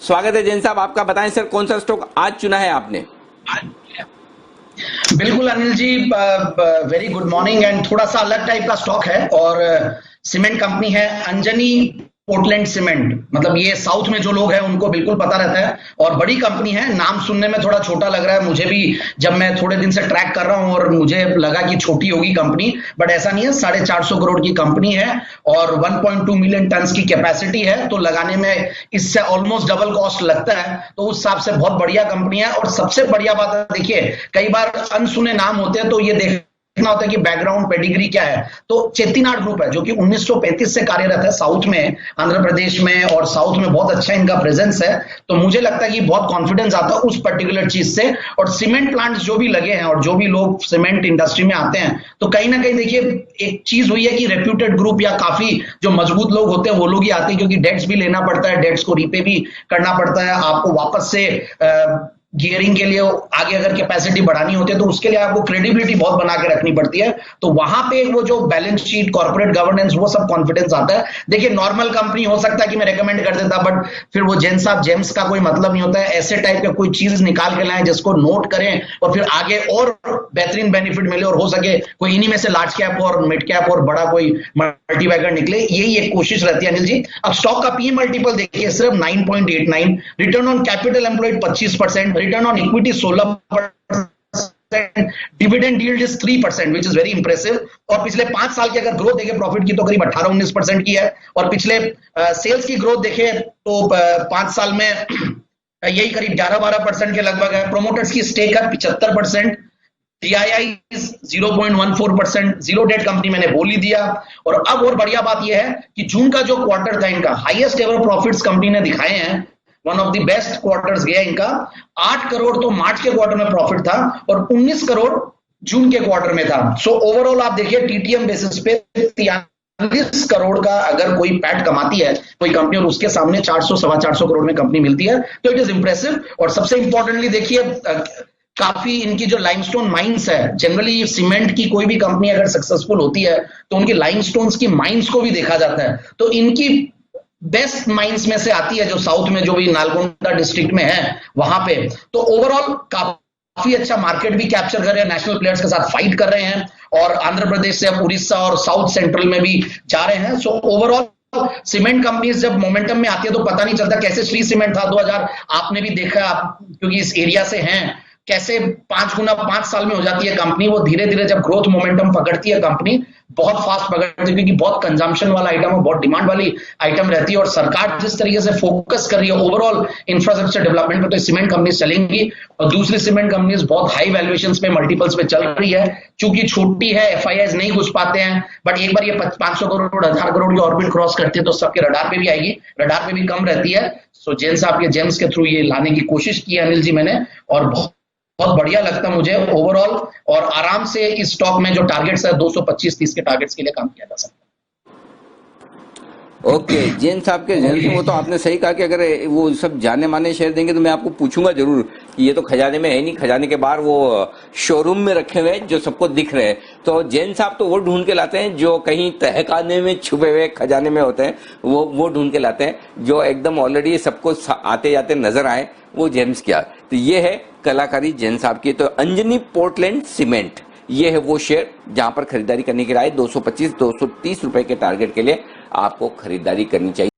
स्वागत है जैन साहब आपका। बताएं सर, कौन सा स्टॉक आज चुना है आपने? बिल्कुल Anil ji, very good morning. And थोड़ा सा अलग टाइप का स्टॉक है और सीमेंट कंपनी है अंजनी पोर्टलैंड सीमेंट। मतलब ये साउथ में जो लोग हैं उनको बिल्कुल पता रहता है और बड़ी कंपनी है। नाम सुनने में थोड़ा छोटा लग रहा है मुझे भी, जब मैं थोड़े दिन से ट्रैक कर रहा हूं और मुझे लगा कि छोटी होगी कंपनी, बट ऐसा नहीं है। 450 करोड़ की कंपनी है और 1.2 मिलियन टन की कैपेसिटी है, तो लगाने में इससे ऑलमोस्ट डबल कॉस्ट लगता है, तो उस हिसाब से बहुत बढ़िया कंपनी है। और सबसे बढ़िया बात है, देखिए कई बार अनसुने नाम होते हैं तो ये देखना होता है कि बैकग्राउंड पेडिग्री क्या है। तो चेट्टीनाड ग्रुप है जो कि 1935 से कार्यरत है साउथ में, आंध्र प्रदेश में, और साउथ में बहुत अच्छा इनका प्रेजेंस है। तो मुझे लगता है कि बहुत कॉन्फिडेंस आता है उस पर्टिकुलर चीज से। और सीमेंट प्लांट्स जो भी लगे हैं और जो भी लोग सीमेंट इंडस्ट्री में आते हैं, तो कहीं ना कहीं देखिए एक चीज हुई है कि रेप्यूटेड ग्रुप या काफी जो मजबूत लोग होते हैं वो लोग ही आते हैं, क्योंकि डेट्स भी लेना पड़ता है, डेट्स को रीपे भी करना पड़ता है, आपको वापस से गियरिंग के लिए आगे अगर कैपेसिटी बढ़ानी होती है तो उसके लिए आपको क्रेडिबिलिटी बहुत बना के रखनी पड़ती है। तो वहां पे वो जो बैलेंस शीट, कॉर्पोरेट गवर्नेंस, वो सब कॉन्फिडेंस आता है। देखिए नॉर्मल कंपनी हो सकता है कि मैं रेकमेंड कर देता, बट फिर वो जैन साहब जेम्स का कोई मतलब नहीं होता है। ऐसे टाइप का कोई चीज निकाल के लाएं जिसको नोट करें और फिर आगे और बेहतरीन बेनिफिट मिले, और हो सके कोई इन्हीं में से लार्ज कैप और मिड कैप और बड़ा कोई मल्टीबैगर निकले, यही एक कोशिश रहती है अनिल जी। अब स्टॉक का पी मल्टीपल देखिए सिर्फ 9.89, return on capital employed 25%, return on equity 16%, dividend yield is 3%, which is very impressive. और पिछले 5 साल की अगर ग्रोथ देखें प्रॉफिट की तो करीब 18-19% की है। और पिछले सेल्स की ग्रोथ देखें तो 5 साल में यही करीब 11-12% के लगभग है। प्रोमोटर्स की स्टेक है 75%, DII 0.14%, जीरो डेट कंपनी मैंने बोल ही दिया। और अब और बढ़िया बात यह है कि जून का जो क्वार्टर था इनका हाईएस्ट एवर प्रॉफिट्स कंपनी ने दिखाए हैं, one of the best quarters गया इनका। 8 करोड़ तो मार्च के क्वार्टर में प्रॉफिट था और 19 करोड़ जून के क्वार्टर में था। सो ओवरऑल आप देखिए TTM बेसिस पे 43 करोड़ का अगर कोई पैट कमाती है कोई कंपनी और उसके सामने 400-425 करोड़ में कंपनी मिलती है, तो इट इज इंप्रेसिव। और सबसे इंपॉर्टेंटली देखिए काफी इनकी जो लाइमस्टोन माइंस है, जनरली सीमेंट की कोई भी कंपनी अगर सक्सेसफुल होती है तो उनकी लाइमस्टोन्स की माइंस को भी देखा जाता है। तो इनकी बेस्ट माइंस में से आती है जो साउथ में, जो भी नालगोंडा डिस्ट्रिक्ट में है वहां पे। तो ओवरऑल काफी अच्छा मार्केट भी कैप्चर कर रहे हैं, नेशनल प्लेयर्स के साथ फाइट कर रहे हैं, और आंध्र प्रदेश से अब उड़ीसा और साउथ सेंट्रल में भी जा रहे हैं। सो ओवरऑल सीमेंट कंपनीज जब मोमेंटम में आती है तो पता नहीं चलता। कैसे श्री सीमेंट था 2000, आपने भी देखा, आप क्योंकि इस एरिया से हैं, कैसे 5 गुना 5 साल में हो जाती है कंपनी। वो धीरे धीरे जब ग्रोथ मोमेंटम पकड़ती है कंपनी, बहुत फास्ट पकड़ती है, क्योंकि बहुत कंजम्पशन वाला आइटम है, बहुत डिमांड वाली आइटम रहती है। और सरकार जिस तरीके से फोकस कर रही है ओवरऑल इंफ्रास्ट्रक्चर डेवलपमेंट पे, तो सीमेंट कंपनीज चलेंगी। और दूसरी सीमेंट कंपनीज बहुत हाई वैल्यूएशंस पे, मल्टीपल्स पे चल रही है, क्योंकि छोटी है, FIIs नहीं घुस पाते हैं। बट एक बार ये 500 करोड़ 1000 करोड़ की ऑर्बिट क्रॉस करती है तो सबके रडार पे भी आएगी, रडार पे भी कम रहती है। सो जैन साहब के जेम्स के थ्रू ये लाने की कोशिश की है अनिल जी मैंने, और बहुत बढ़िया लगता मुझे ओवरऑल। और आराम से इस स्टॉक में जो टारगेट्स है 225-30 के टारगेट्स के लिए काम किया जा सकता है। ओके जैन साहब के जैन, वो तो आपने सही कहा कि अगर वो सब जाने माने शेयर देंगे तो मैं आपको पूछूंगा जरूर कि ये तो खजाने में है नहीं, खजाने के बाहर वो शोरूम में रखे हुए हैं जो सबको दिख रहे हैं। तो जैन साहब तो वो ढूंढ के लाते हैं जो कहीं तहखाने में छुपे हुए खजाने में होते हैं, वो ढूंढ के लाते हैं जो एकदम ऑलरेडी सबको आते जाते नजर आए, वो जेम्स क्या। तो ये है कलाकारी जैन साहब की। तो अंजनी पोर्टलैंड सीमेंट, ये है वो शेयर जहां पर खरीदारी करने की राय 225-230 रुपए के टारगेट के लिए आपको खरीदारी करनी चाहिए।